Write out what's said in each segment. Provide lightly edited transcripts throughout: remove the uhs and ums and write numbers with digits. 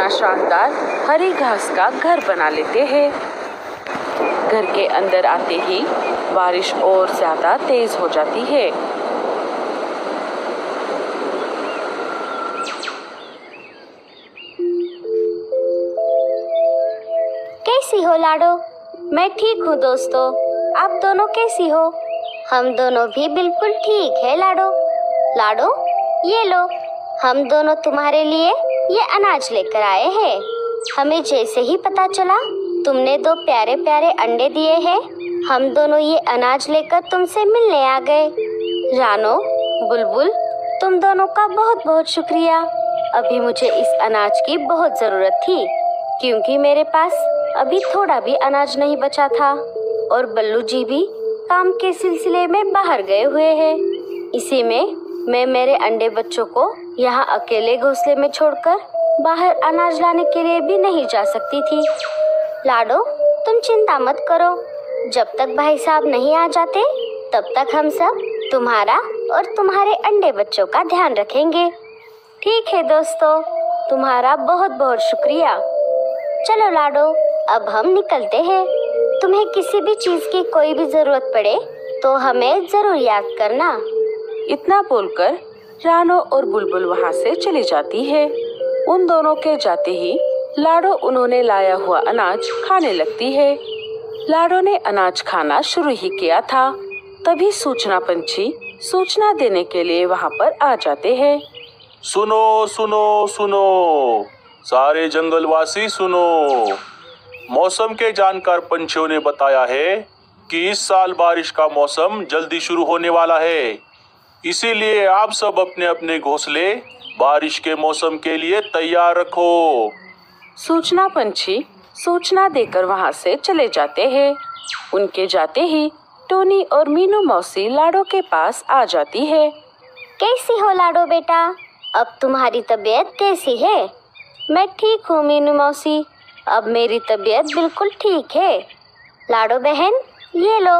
अपना शानदार हरी घास का घर बना लेते हैं। घर के अंदर आते ही बारिश और ज्यादा तेज हो जाती है। कैसी हो लाडो? मैं ठीक हूँ दोस्तों, आप दोनों कैसी हो? हम दोनों भी बिल्कुल ठीक है लाडो। लाडो, ये लो, हम दोनों तुम्हारे लिए ये अनाज लेकर आए हैं। हमें जैसे ही पता चला तुमने 2 प्यारे प्यारे अंडे दिए हैं, हम दोनों ये अनाज लेकर तुमसे मिलने आ गए। रानो, बुलबुल, तुम दोनों का बहुत बहुत शुक्रिया। अभी मुझे इस अनाज की बहुत ज़रूरत थी क्योंकि मेरे पास अभी थोड़ा भी अनाज नहीं बचा था और बल्लू जी भी काम के सिलसिले में बाहर गए हुए हैं। इसी में मैं मेरे अंडे बच्चों को यहाँ अकेले घोंसले में छोड़कर बाहर अनाज लाने के लिए भी नहीं जा सकती थी। लाडो, तुम चिंता मत करो, जब तक भाई साहब नहीं आ जाते तब तक हम सब तुम्हारा और तुम्हारे अंडे बच्चों का ध्यान रखेंगे। ठीक है दोस्तों, तुम्हारा बहुत बहुत शुक्रिया। चलो लाडो, अब हम निकलते हैं। तुम्हें किसी भी चीज की कोई भी जरूरत पड़े तो हमें जरूर याद करना। इतना बोलकर रानो और बुलबुल वहाँ से चली जाती है। उन दोनों के जाते ही लाडो उन्होंने लाया हुआ अनाज खाने लगती है। लाडो ने अनाज खाना शुरू ही किया था, तभी सूचना पंछी सूचना देने के लिए वहाँ पर आ जाते हैं। सुनो सुनो सुनो, सारे जंगलवासी सुनो। मौसम के जानकार पंछियों ने बताया है कि इस साल बारिश का मौसम जल्दी शुरू होने वाला है, इसीलिए आप सब अपने अपने घोंसले बारिश के मौसम के लिए तैयार रखो। सूचना पंछी सूचना देकर वहाँ से चले जाते हैं। उनके जाते ही टोनी और मीनू मौसी लाडो के पास आ जाती है। कैसी हो लाडो बेटा? अब तुम्हारी तबीयत कैसी है? मैं ठीक हूँ मीनू मौसी, अब मेरी तबीयत बिल्कुल ठीक है। लाडो बहन, ये लो,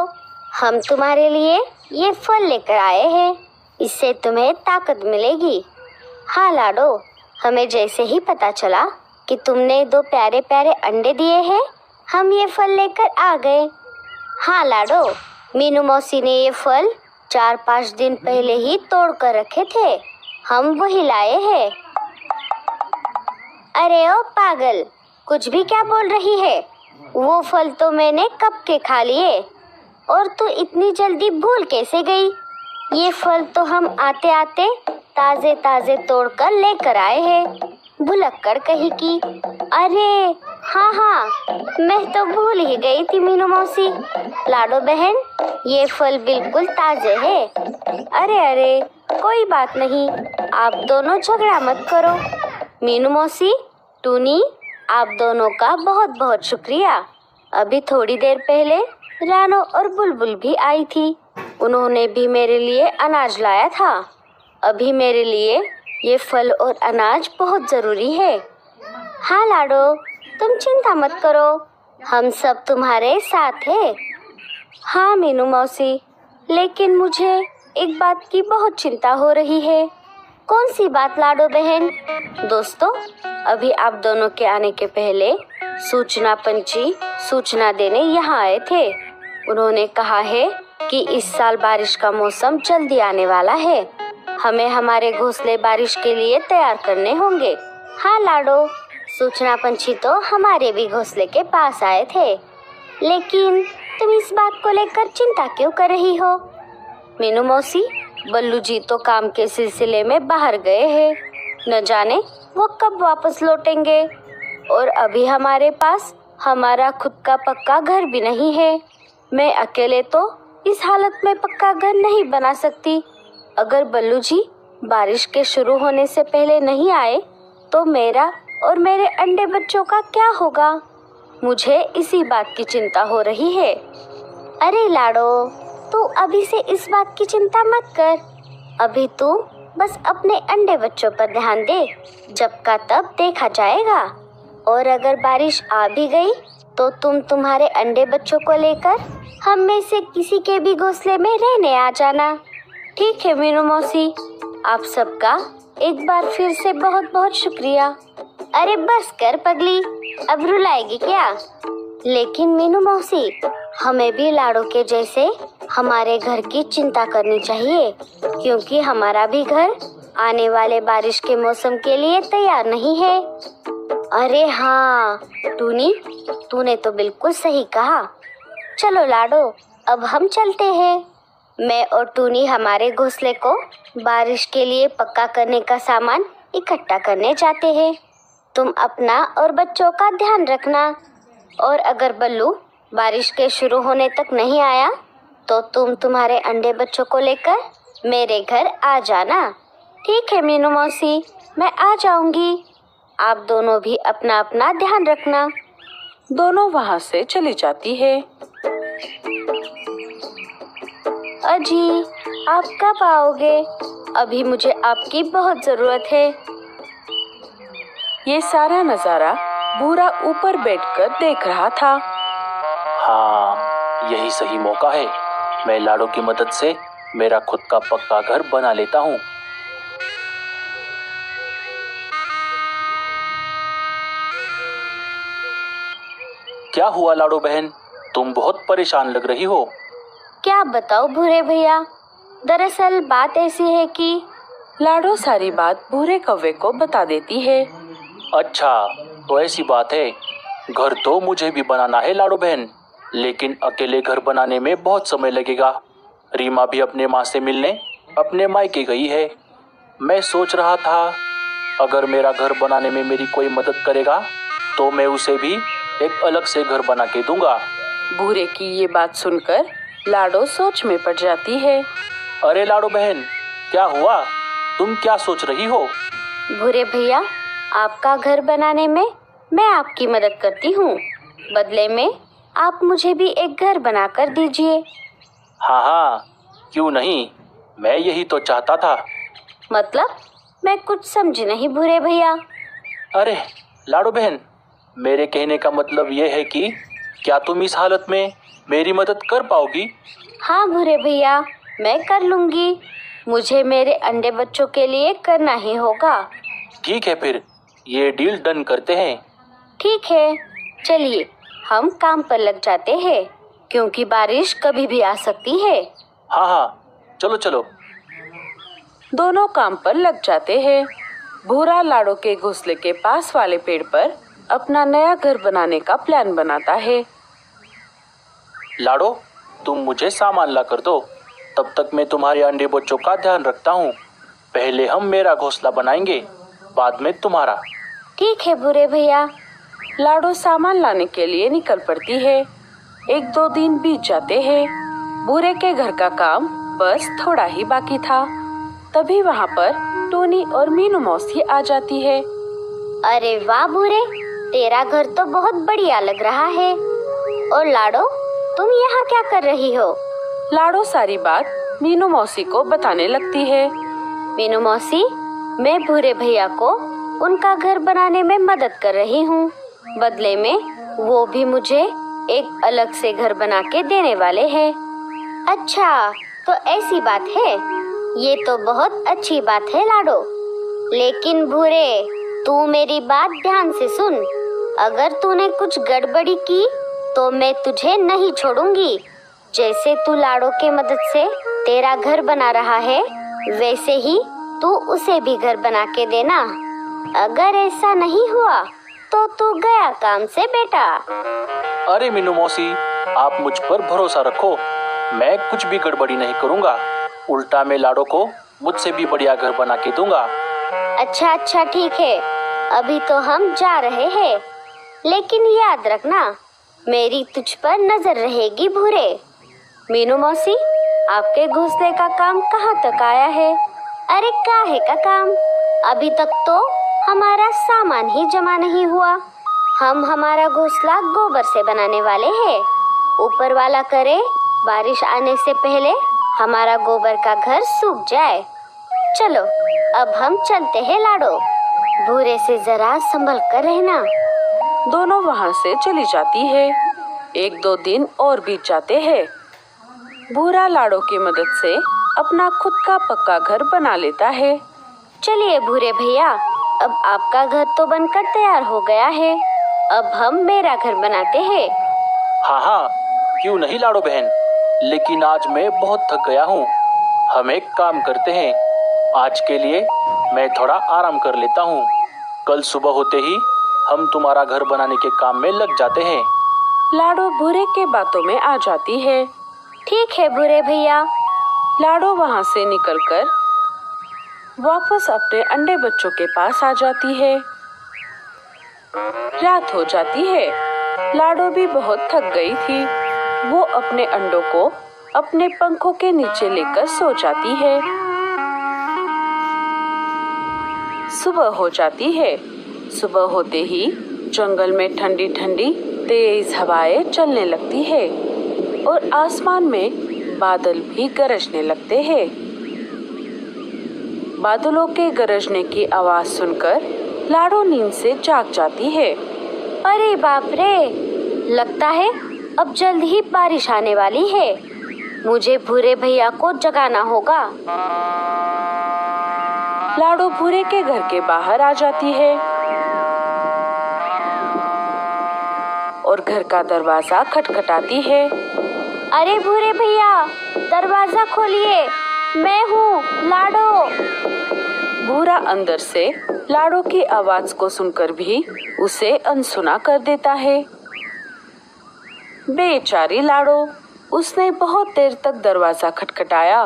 हम तुम्हारे लिए ये फल लेकर आए हैं, इससे तुम्हें ताकत मिलेगी। हाँ लाडो, हमें जैसे ही पता चला कि तुमने 2 प्यारे प्यारे अंडे दिए हैं, हम ये फल लेकर आ गए। हाँ लाडो, मीनू मौसी ने ये फल 4-5 दिन पहले ही तोड़ कर रखे थे, हम वही लाए हैं। अरे ओ पागल, कुछ भी क्या बोल रही है? वो फल तो मैंने कब के खा लिए और तू इतनी जल्दी भूल कैसे गई? ये फल तो हम आते आते ताजे ताजे तोड़कर लेकर आए हैं। भुलक्कड़ कहीं की। अरे हाँ, मैं तो भूल ही गई थी मीनू मौसी। लाडो बहन, ये फल बिल्कुल ताजे है। अरे कोई बात नहीं, आप दोनों झगड़ा मत करो। मीनू मौसी, टूनी, आप दोनों का बहुत बहुत शुक्रिया। अभी थोड़ी देर पहले रानो और बुलबुल भी आई थी, उन्होंने भी मेरे लिए अनाज लाया था। अभी मेरे लिए ये फल और अनाज बहुत ज़रूरी है। हाँ लाडो, तुम चिंता मत करो, हम सब तुम्हारे साथ हैं। हाँ मीनू मौसी, लेकिन मुझे एक बात की बहुत चिंता हो रही है। कौन सी बात लाडो बहन? दोस्तों, अभी आप दोनों के आने के पहले सूचना पंछी सूचना देने यहाँ आए थे। उन्होंने कहा है कि इस साल बारिश का मौसम जल्दी आने वाला है, हमें हमारे घोंसले बारिश के लिए तैयार करने होंगे। हाँ लाडो, सूचना पंछी तो हमारे भी घोंसले के पास आए थे, लेकिन तुम इस बात को लेकर चिंता क्यों कर रही हो? मीनू मौसी, बल्लू जी तो काम के सिलसिले में बाहर गए हैं, न जाने वो कब वापस लौटेंगे, और अभी हमारे पास हमारा खुद का पक्का घर भी नहीं है। मैं अकेले तो इस हालत में पक्का घर नहीं बना सकती। अगर बल्लू जी बारिश के शुरू होने से पहले नहीं आए तो मेरा और मेरे अंडे बच्चों का क्या होगा? मुझे इसी बात की चिंता हो रही है। अरे लाडो, तू अभी से इस बात की चिंता मत कर। अभी तू बस अपने अंडे बच्चों पर ध्यान दे, जब का तब देखा जाएगा। और अगर बारिश आ भी गई तो तुम तुम्हारे अंडे बच्चों को लेकर हम में से किसी के भी घोंसले में रहने आ जाना। ठीक है मीनू मौसी, आप सबका एक बार फिर से बहुत बहुत शुक्रिया। अरे बस कर पगली, अब रुलाएगी क्या? लेकिन मीनू मौसी, हमें भी लाड़ो के जैसे हमारे घर की चिंता करनी चाहिए, क्योंकि हमारा भी घर आने वाले बारिश के मौसम के लिए तैयार नहीं है। अरे हाँ टूनी, तूने तो बिल्कुल सही कहा। चलो लाडो, अब हम चलते हैं। मैं और टूनी हमारे घोंसले को बारिश के लिए पक्का करने का सामान इकट्ठा करने जाते हैं। तुम अपना और बच्चों का ध्यान रखना, और अगर बल्लू बारिश के शुरू होने तक नहीं आया तो तुम तुम्हारे अंडे बच्चों को लेकर मेरे घर आ जाना। ठीक है मीनू मौसी, मैं आ जाऊंगी। आप दोनों भी अपना अपना ध्यान रखना। दोनों वहाँ से चली जाती है। अजी, आप कब आओगे? अभी मुझे आपकी बहुत ज़रूरत है। ये सारा नजारा भूरा ऊपर बैठकर देख रहा था। हाँ, यही सही मौका है। मैं लाड़ो की मदद से मेरा खुद का पक्का घर बना लेता हूँ। क्या हुआ लाड़ो बहन, तुम बहुत परेशान लग रही हो। क्या बताओ भूरे भैया, दरअसल बात ऐसी है कि लाडो सारी बात भूरे कौवे को बता देती है। अच्छा, तो ऐसी बात है। घर तो मुझे भी बनाना है लाड़ो बहन, लेकिन अकेले घर बनाने में बहुत समय लगेगा। रीमा भी अपने माँ से मिलने अपने मायके गई है। मैं सोच रहा था अगर मेरा घर बनाने में मेरी कोई मदद करेगा तो मैं उसे भी एक अलग से घर बना के दूंगा। भूरे की ये बात सुनकर लाडो सोच में पड़ जाती है। अरे लाडो बहन, क्या हुआ? तुम क्या सोच रही हो? भूरे भैया, आपका घर बनाने में मैं आपकी मदद करती हूँ। बदले में आप मुझे भी एक घर बनाकर दीजिए। हाँ हाँ, क्यों नहीं, मैं यही तो चाहता था। मतलब मैं कुछ समझी नहीं भूरे भैया। अरे लाडो बहन, मेरे कहने का मतलब ये है कि क्या तुम इस हालत में मेरी मदद कर पाओगी? हाँ भूरे भैया, मैं कर लूँगी। मुझे मेरे अंडे बच्चों के लिए करना ही होगा। ठीक है, फिर ये डील डन करते हैं। ठीक है, चलिए हम काम पर लग जाते हैं, क्योंकि बारिश कभी भी आ सकती है। हाँ हाँ, चलो चलो। दोनों काम पर लग जाते हैं। भूरा लाडो के घोंसले के पास वाले पेड़ पर अपना नया घर बनाने का प्लान बनाता है। लाडो, तुम मुझे सामान ला कर दो, तब तक मैं तुम्हारे अंडे बच्चों का ध्यान रखता हूँ। पहले हम मेरा घोंसला बनाएंगे, बाद में तुम्हारा। ठीक है भूरे भैया। लाडो सामान लाने के लिए निकल पड़ती है। 1-2 दिन बीत जाते हैं। भूरे के घर का काम बस थोड़ा ही बाकी था। तभी वहाँ पर टोनी और मीनू मौसी आ जाती है। अरे वाह भूरे, तेरा घर तो बहुत बढ़िया लग रहा है। और लाडो, तुम यहाँ क्या कर रही हो? लाडो सारी बात मीनू मौसी को बताने लगती है। मीनू मौसी, मैं भूरे भैया को उनका घर बनाने में मदद कर रही हूँ। बदले में वो भी मुझे एक अलग से घर बना के देने वाले हैं। अच्छा, तो ऐसी बात है। ये तो बहुत अच्छी बात है लाडो। लेकिन भूरे, तू मेरी बात ध्यान से सुन। अगर तूने कुछ गड़बड़ी की तो मैं तुझे नहीं छोड़ूंगी। जैसे तू लाडो के मदद से तेरा घर बना रहा है, वैसे ही तू उसे भी घर बना के देना। अगर ऐसा नहीं हुआ तो तू गया काम से बेटा। अरे मीनू मौसी, आप मुझ पर भरोसा रखो, मैं कुछ भी गड़बड़ी नहीं करूँगा। उल्टा मैं लाडो को मुझसे भी बढ़िया घर बना के दूंगा। अच्छा ठीक है, अभी तो हम जा रहे हैं, लेकिन याद रखना मेरी तुझ पर नजर रहेगी भूरे। मीनू मौसी, आपके घोंसले का काम कहाँ तक आया है? अरे काहे का काम? अभी तक तो हमारा सामान ही जमा नहीं हुआ। हम हमारा घोंसला गोबर से बनाने वाले हैं। ऊपर वाला करे बारिश आने से पहले हमारा गोबर का घर सूख जाए। चलो अब हम चलते हैं लाडो, भूरे से जरा संभल कर रहना। दोनों वहाँ से चली जाती है। 1-2 दिन और बीत जाते हैं। भूरा लाडो की मदद से अपना खुद का पक्का घर बना लेता है। चलिए भूरे भैया, अब आपका घर तो बनकर तैयार हो गया है। अब हम मेरा घर बनाते हैं। हाँ हाँ, क्यों नहीं लाडो बहन, लेकिन आज मैं बहुत थक गया हूँ। हम एक काम करते हैं, आज के लिए मैं थोड़ा आराम कर लेता हूँ। कल सुबह होते ही हम तुम्हारा घर बनाने के काम में लग जाते हैं। लाडो भूरे के बातों में आ जाती है। ठीक है भूरे भैया। लाडो वहाँ से निकलकर वापस अपने अंडे बच्चों के पास आ जाती है। रात हो जाती है। लाडो भी बहुत थक गई थी। वो अपने अंडों को अपने पंखों के नीचे लेकर सो जाती है। सुबह हो जाती है। सुबह होते ही जंगल में ठंडी ठंडी तेज हवाएं चलने लगती है और आसमान में बादल भी गरजने लगते हैं। बादलों के गरजने की आवाज सुनकर लाडो नींद से जाग जाती है। अरे बाप रे, लगता है अब जल्द ही बारिश आने वाली है। मुझे भूरे भैया को जगाना होगा। लाडो भूरे के घर के बाहर आ जाती है और घर का दरवाजा खटखटाती है। अरे भूरे भैया, दरवाजा खोलिए, मैं हूँ लाडो। भूरा अंदर से लाडो की आवाज को सुनकर भी उसे अनसुना कर देता है। बेचारी लाडो, उसने बहुत देर तक दरवाजा खटखटाया,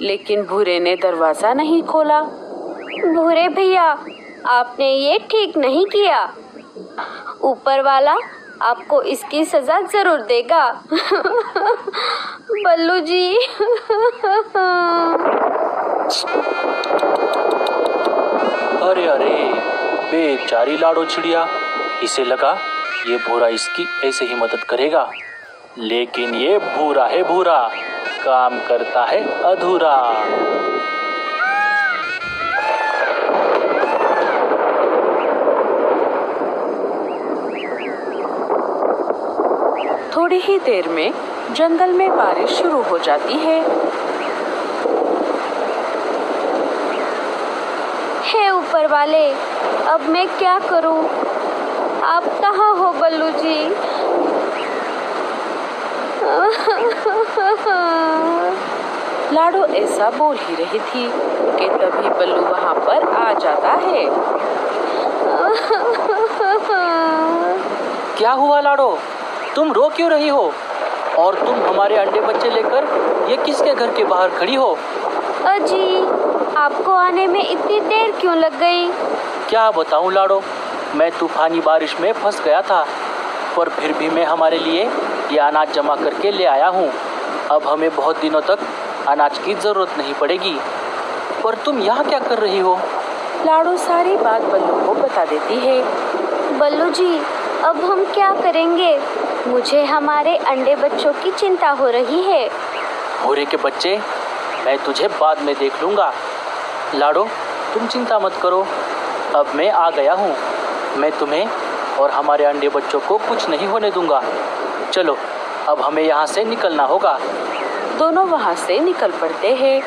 लेकिन भूरे ने दरवाजा नहीं खोला। भूरे भैया, आपने ये ठीक नहीं किया। ऊपर वाला आपको इसकी सजा जरूर देगा। बल्लू जी। अरे अरे, बेचारी लाडो चिड़िया, इसे लगा ये भूरा इसकी ऐसे ही मदद करेगा, लेकिन ये भूरा है भूरा, काम करता है अधूरा। थोड़ी ही देर में जंगल में बारिश शुरू हो जाती है। हे ऊपर वाले, अब मैं क्या करूं? आप कहाँ हो बल्लू जी? लाडो ऐसा बोल ही रही थी कि तभी बल्लू वहाँ पर आ जाता है। क्या हुआ लाडो, तुम रो क्यों रही हो? और तुम हमारे अंडे बच्चे लेकर ये किसके घर के बाहर खड़ी हो? अजी, आपको आने में इतनी देर क्यों लग गई? क्या बताऊं लाडो, मैं तूफानी बारिश में फंस गया था, पर फिर भी मैं हमारे लिए ये अनाज जमा करके ले आया हूँ। अब हमें बहुत दिनों तक अनाज की जरूरत नहीं पड़ेगी। पर तुम यहाँ क्या कर रही हो? लाडो सारी बात बल्लू को बता देती है। बल्लू जी, अब हम क्या करेंगे? मुझे हमारे अंडे बच्चों की चिंता हो रही है। भूरे के बच्चे, मैं तुझे बाद में देख लूँगा। लाडो, तुम चिंता मत करो, अब मैं आ गया हूँ। मैं तुम्हें और हमारे अंडे बच्चों को कुछ नहीं होने दूंगा। चलो, अब हमें यहाँ से निकलना होगा। दोनों वहाँ से निकल पड़ते हैं।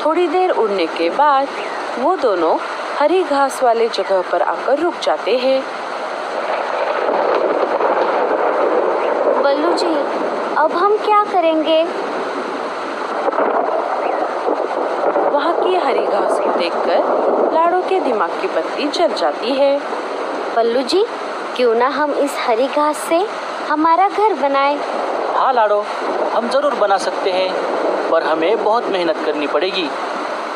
थोड़ी देर उड़ने के बाद वो दोनों हरी घास वाले जगह पर आकर रुक जाते हैं। बल्लू जी, अब हम क्या करेंगे? वहाँ की हरी घास को देखकर लाडो के दिमाग की बत्ती जल जाती है। बल्लू जी, क्यों ना हम इस हरी घास से हमारा घर बनाएं? हाँ लाडो, हम जरूर बना सकते हैं, पर हमें बहुत मेहनत करनी पड़ेगी।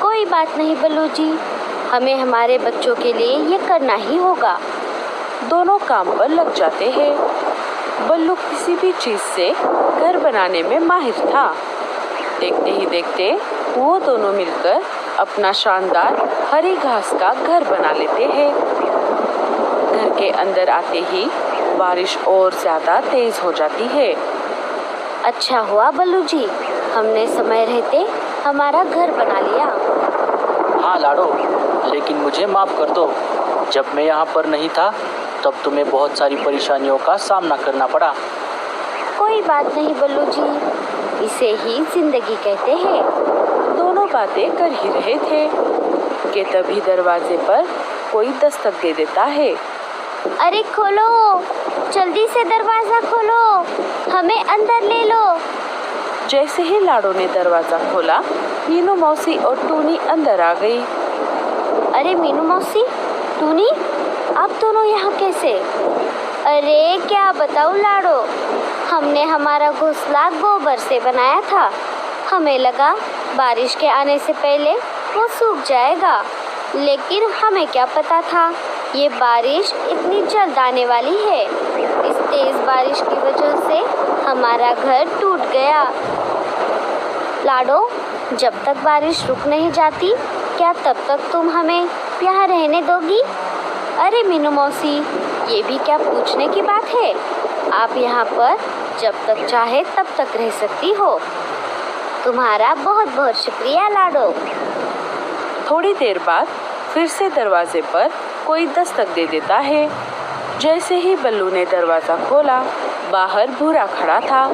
कोई बात नहीं बल्लू जी, हमें हमारे बच्चों के लिए ये करना ही होगा। दोनों काम पर लग जाते हैं। बल्लू किसी भी चीज से घर बनाने में माहिर था। देखते ही देखते वो दोनों मिलकर अपना शानदार हरी घास का घर बना लेते हैं। घर के अंदर आते ही बारिश और ज्यादा तेज हो जाती है। अच्छा हुआ बल्लू जी, हमने समय रहते हमारा घर बना लिया। हाँ लाडो, लेकिन मुझे माफ़ कर दो। जब मैं यहाँ पर नहीं था तब तुम्हें बहुत सारी परेशानियों का सामना करना पड़ा। कोई बात नहीं बल्लू जी, इसे ही जिंदगी कहते हैं। दोनों बातें कर ही रहे थे कि तभी दरवाजे पर कोई दस्तक दे देता है। अरे खोलो, जल्दी से दरवाजा खोलो, हमें अंदर ले लो। जैसे ही लाडो ने दरवाजा खोला, मीनू मौसी और टूनी अंदर आ गई। अरे मीनू मौसी, टूनी, आप दोनों यहाँ कैसे? अरे क्या बताऊँ लाडो, हमने हमारा घोंसला गोबर से बनाया था। हमें लगा बारिश के आने से पहले वो सूख जाएगा, लेकिन हमें क्या पता था ये बारिश इतनी जल्द आने वाली है। इस तेज बारिश की वजह से हमारा घर टूट गया। लाडो, जब तक बारिश रुक नहीं जाती, क्या तब तक तुम हमें यहाँ रहने दोगी? अरे मीनू मौसी, ये भी क्या पूछने की बात है। आप यहाँ पर जब तक चाहे तब तक रह सकती हो। तुम्हारा बहुत बहुत शुक्रिया लाडो। थोड़ी देर बाद फिर से दरवाजे पर कोई दस्तक दे देता है। जैसे ही बल्लू ने दरवाजा खोला, बाहर भूरा खड़ा था।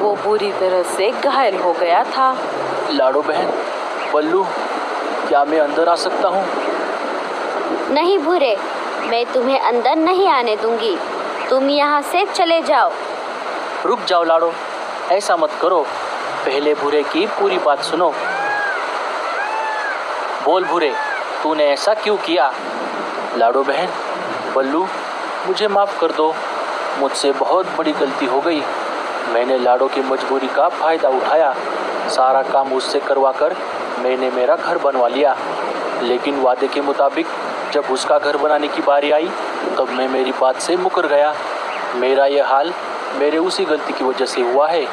वो बुरी तरह से घायल हो गया था। लाडो बहन, बल्लू, क्या मैं अंदर आ सकता हूँ? नहीं भूरे, मैं तुम्हें अंदर नहीं आने दूंगी। तुम यहाँ से चले जाओ। रुक जाओ लाडो, ऐसा मत करो। पहले भूरे की पूरी बात सुनो। बोल भूरे, तूने ऐसा क्यों किया? लाडो बहन, बल्लू, मुझे माफ़ कर दो। मुझसे बहुत बड़ी गलती हो गई। मैंने लाडो की मजबूरी का फ़ायदा उठाया। सारा काम उससे करवा कर मैंने मेरा घर बनवा लिया। लेकिन वादे के मुताबिक जब उसका घर बनाने की बारी आई, तब मैं मेरी बात से मुकर गया। मेरा यह हाल मेरे उसी गलती की वजह से हुआ है।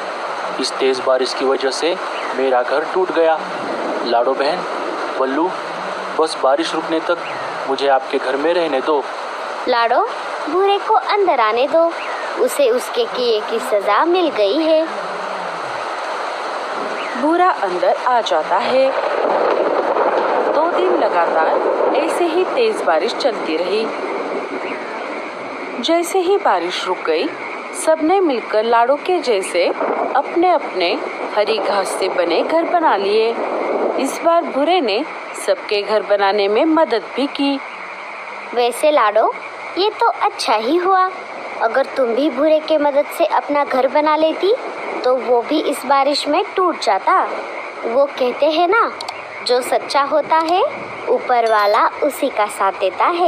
इस तेज़ बारिश की वजह से मेरा घर टूट गया। लाडो बहन, बल्लू, बस बारिश रुकने तक मुझे आपके घर में रहने दो। लाडो, भूरे को अंदर आने दो। उसे उसके किए की सजा मिल गई है। भूरा अंदर आ जाता है। 2 दिन लगातार ऐसे ही तेज बारिश चलती रही। जैसे ही बारिश रुक गई, सबने मिलकर लाडो के जैसे अपने अपने हरी घास से बने घर बना लिए। इस बार भूरे ने सबके घर बनाने में मदद भी की। वैसे लाडो, ये तो अच्छा ही हुआ। अगर तुम भी भूरे के मदद से अपना घर बना लेती, तो वो भी इस बारिश में टूट जाता। वो कहते हैं ना, जो सच्चा होता है ऊपर वाला उसी का साथ देता है।